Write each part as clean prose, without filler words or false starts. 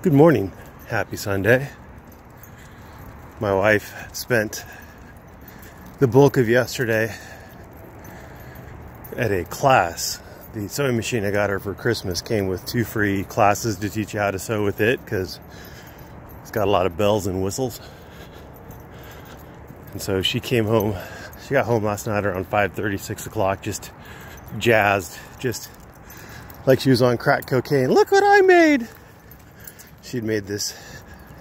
Good morning. Happy Sunday. My wife spent the bulk of yesterday at a class. The sewing machine I got her for Christmas came with 2 free classes to teach you how to sew with it because it's got a lot of bells and whistles. And so she came home. She got home last night around 5:30, 6 o'clock, just jazzed, just like she was on crack cocaine. Look what I made! She'd made this.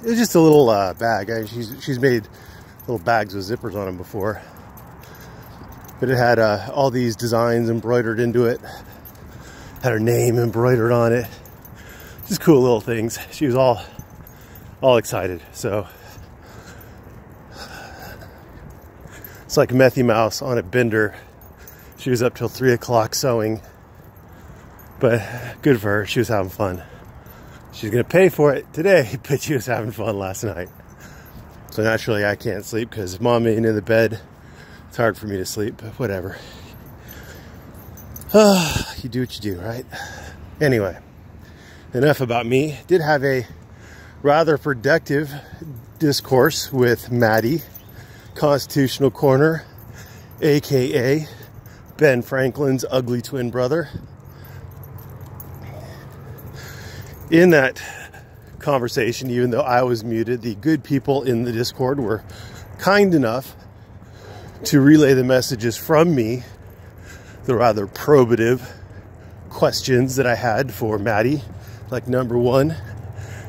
It was just a little bag. She's made little bags with zippers on them before, but it had all these designs embroidered into it. Had her name embroidered on it. Just cool little things. She was all excited. So it's like Methy Mouse on a bender. She was up till 3 o'clock sewing, but good for her. She was having fun. She's gonna pay for it today, but she was having fun last night. So naturally I can't sleep because mom ain't in the bed. It's hard for me to sleep, but whatever. You do what you do, right? Anyway, enough about me. Did have a rather productive discourse with Maddie, Constitutional Corner, aka Ben Franklin's ugly twin brother. In that conversation, even though I was muted, the good people in the Discord were kind enough to relay the messages from me, the rather probative questions that I had for Maddie. Like, number 1,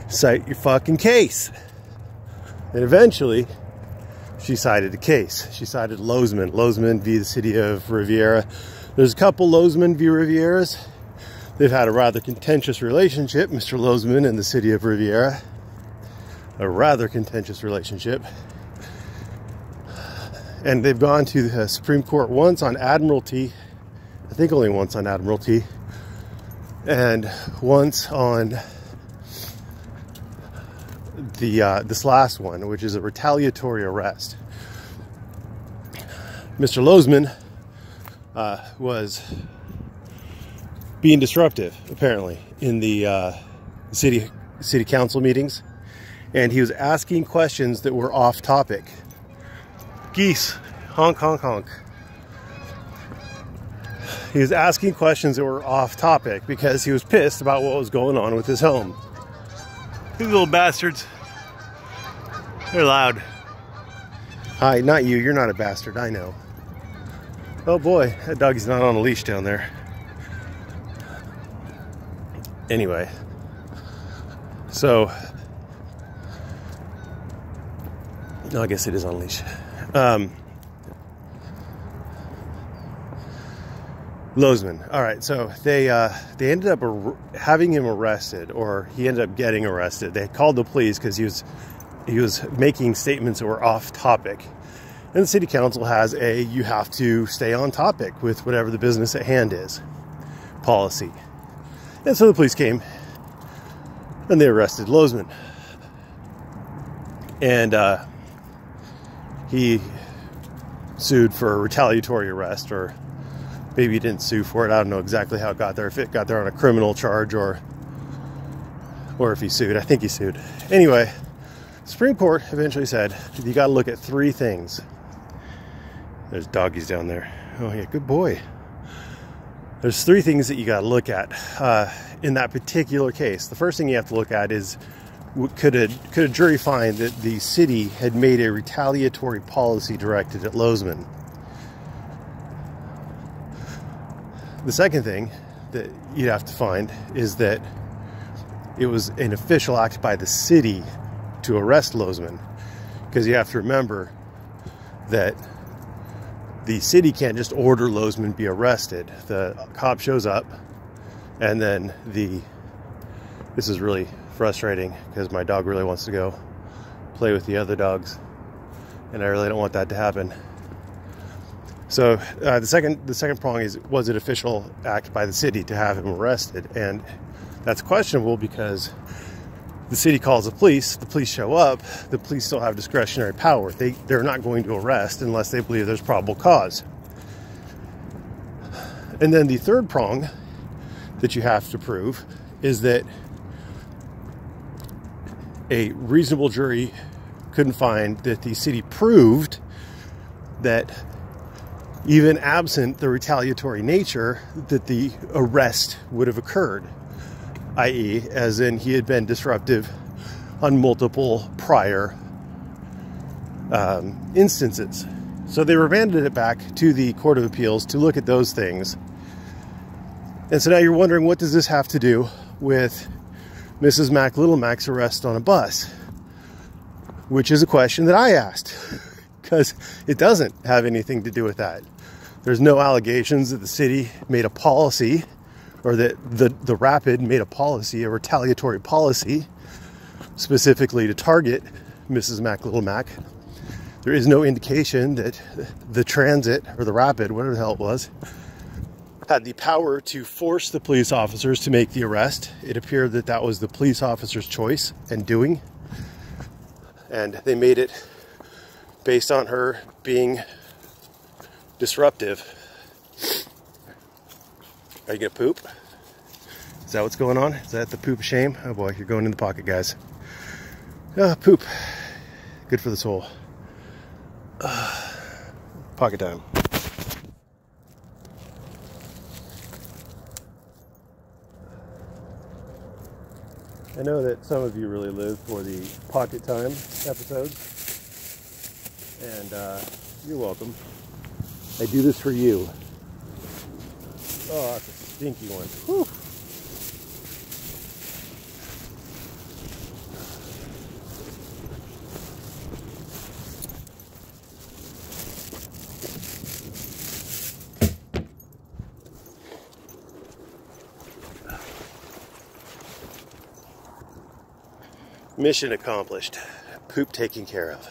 cite your fucking case. And eventually, she cited a case. She cited Lozman. Lozman v. the city of Riviera. There's a couple Lozman v. Rivieras. They've had a rather contentious relationship, Mr. Lozman and the city of Riviera. A rather contentious relationship. And they've gone to the Supreme Court once on Admiralty. I think only once on Admiralty. And once on this last one, which is a retaliatory arrest. Mr. Lozman was being disruptive, apparently, in the city council meetings, and he was asking questions that were off topic. Geese, honk, honk, honk. He was asking questions that were off topic because he was pissed about what was going on with his home. These little bastards, they're loud. Hi, not you. You're not a bastard. I know. Oh boy, that doggy's not on a leash down there. Anyway, so no, I guess it is on leash. Lozman. All right, so they ended up having him arrested, or he ended up getting arrested. They called the police because he was making statements that were off topic. And the city council has a you have to stay on topic with whatever the business at hand is policy. And so the police came and they arrested Lozman. And he sued for a retaliatory arrest, or maybe he didn't sue for it. I don't know exactly how it got there. If it got there on a criminal charge or if he sued. I think he sued. Anyway, Supreme Court eventually said, you got to look at 3 things. There's doggies down there. Oh yeah, good boy. There's 3 things that you got to look at in that particular case. The first thing you have to look at is, could a jury find that the city had made a retaliatory policy directed at Lozman? The second thing that you'd have to find is that it was an official act by the city to arrest Lozman, because you have to remember that the city can't just order Lozman be arrested. The cop shows up, and then this is really frustrating because my dog really wants to go play with the other dogs, and I really don't want that to happen. So the second prong is, was it official act by the city to have him arrested? And that's questionable because the city calls the police show up, the police still have discretionary power. They're not going to arrest unless they believe there's probable cause. And then the third prong that you have to prove is that a reasonable jury couldn't find that the city proved that even absent the retaliatory nature, that the arrest would have occurred, i.e., as in he had been disruptive on multiple prior instances. So they remanded it back to the Court of Appeals to look at those things. And so now you're wondering, what does this have to do with Mrs. Mac Little Mac's arrest on a bus? Which is a question that I asked, because it doesn't have anything to do with that. There's no allegations that the city made a policy, or that the Rapid made a policy, a retaliatory policy, specifically to target Mrs. Mac Little Mac. There is no indication that the transit, or the Rapid, whatever the hell it was, had the power to force the police officers to make the arrest. It appeared that that was the police officer's choice and doing. And they made it based on her being disruptive. Are you gonna poop? Is that what's going on? Is that the poop of shame? Oh boy, you're going in the pocket, guys. Poop. Good for the soul. Pocket time. I know that some of you really live for the pocket time episodes, and you're welcome. I do this for you. Oh, that's a stinky one. Whew. Mission accomplished. Poop taken care of.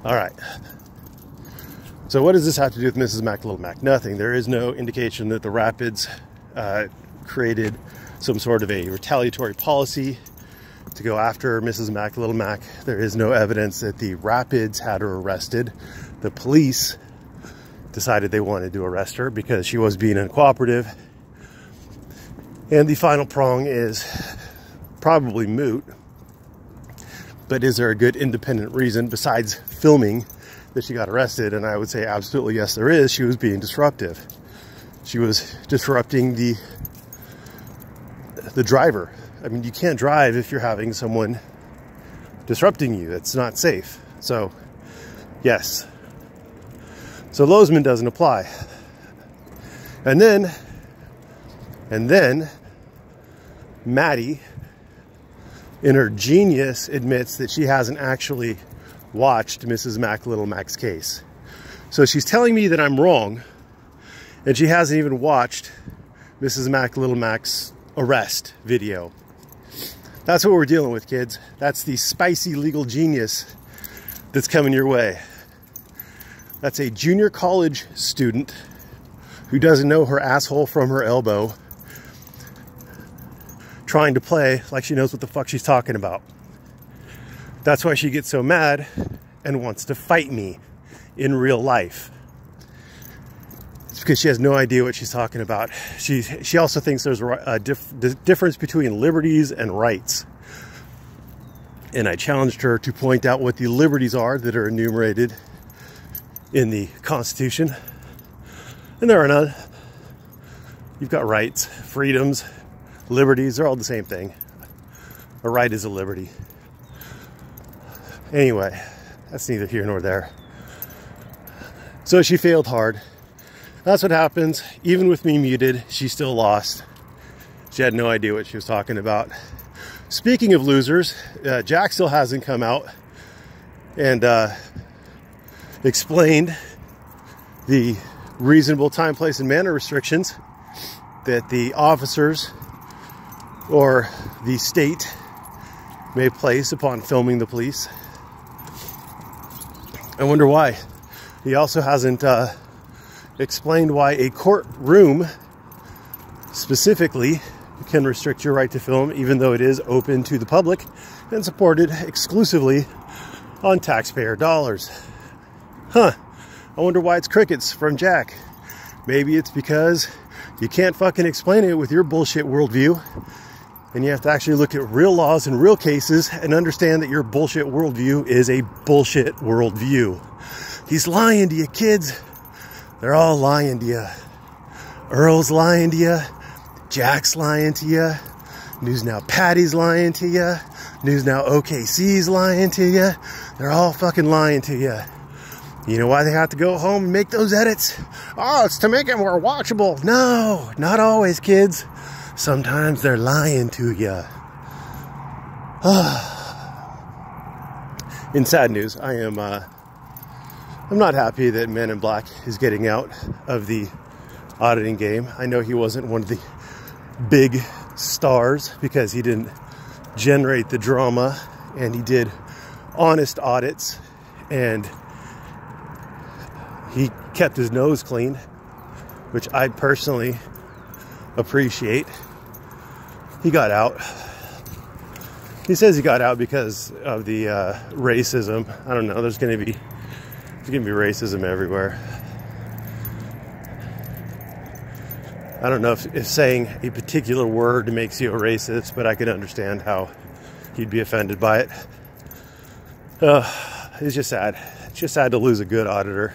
All right. So what does this have to do with Mrs. Mac Little Mac? Nothing. There is no indication that the Rapids created some sort of a retaliatory policy to go after Mrs. Mac Little Mac. There is no evidence that the Rapids had her arrested. The police decided they wanted to arrest her because she was being uncooperative. And the final prong is probably moot. But is there a good independent reason besides filming that she got arrested? And I would say absolutely yes, there is. She was being disruptive. She was disrupting the driver. I mean, you can't drive if you're having someone disrupting you. It's not safe. So, yes. So Lozman doesn't apply. And then Maddie, in her genius, admits that she hasn't actually watched Mrs. Mac Little Mac's case. So she's telling me that I'm wrong, and she hasn't even watched Mrs. Mac Little Mac's arrest video. That's what we're dealing with, kids. That's the spicy legal genius that's coming your way. That's a junior college student who doesn't know her asshole from her elbow, trying to play like she knows what the fuck she's talking about. That's why she gets so mad and wants to fight me in real life. It's because she has no idea what she's talking about. She also thinks there's a difference between liberties and rights. And I challenged her to point out what the liberties are that are enumerated in the Constitution. And there are none. You've got rights, freedoms, liberties, they're all the same thing. A right is a liberty. Anyway, that's neither here nor there. So she failed hard. That's what happens. Even with me muted, she still lost. She had no idea what she was talking about. Speaking of losers, Jack still hasn't come out and explained the reasonable time, place, and manner restrictions that the officers or the state may place upon filming the police. I wonder why. He also hasn't explained why a courtroom specifically can restrict your right to film, even though it is open to the public and supported exclusively on taxpayer dollars. Huh. I wonder why it's crickets from Jack. Maybe it's because you can't fucking explain it with your bullshit worldview. And you have to actually look at real laws and real cases and understand that your bullshit worldview is a bullshit worldview. He's lying to you, kids. They're all lying to you. Earl's lying to you. Jack's lying to you. News Now Patty's lying to you. News Now OKC's lying to you. They're all fucking lying to you. You know why they have to go home and make those edits? Oh, it's to make it more watchable. No, not always, kids. Sometimes they're lying to you. In sad news, I'm not happy that Men in Black is getting out of the auditing game. I know he wasn't one of the big stars because he didn't generate the drama, and he did honest audits, and he kept his nose clean, which I personally appreciate. He got out. He says he got out because of the racism. I don't know. There's gonna be racism everywhere. I don't know if saying a particular word makes you a racist, but I could understand how he'd be offended by it. It's just sad. It's just sad to lose a good auditor.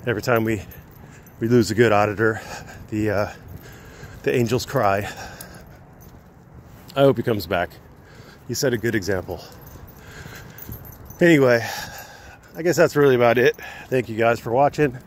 Every time we lose a good auditor, the angels cry. I hope he comes back. He set a good example. Anyway, I guess that's really about it. Thank you guys for watching.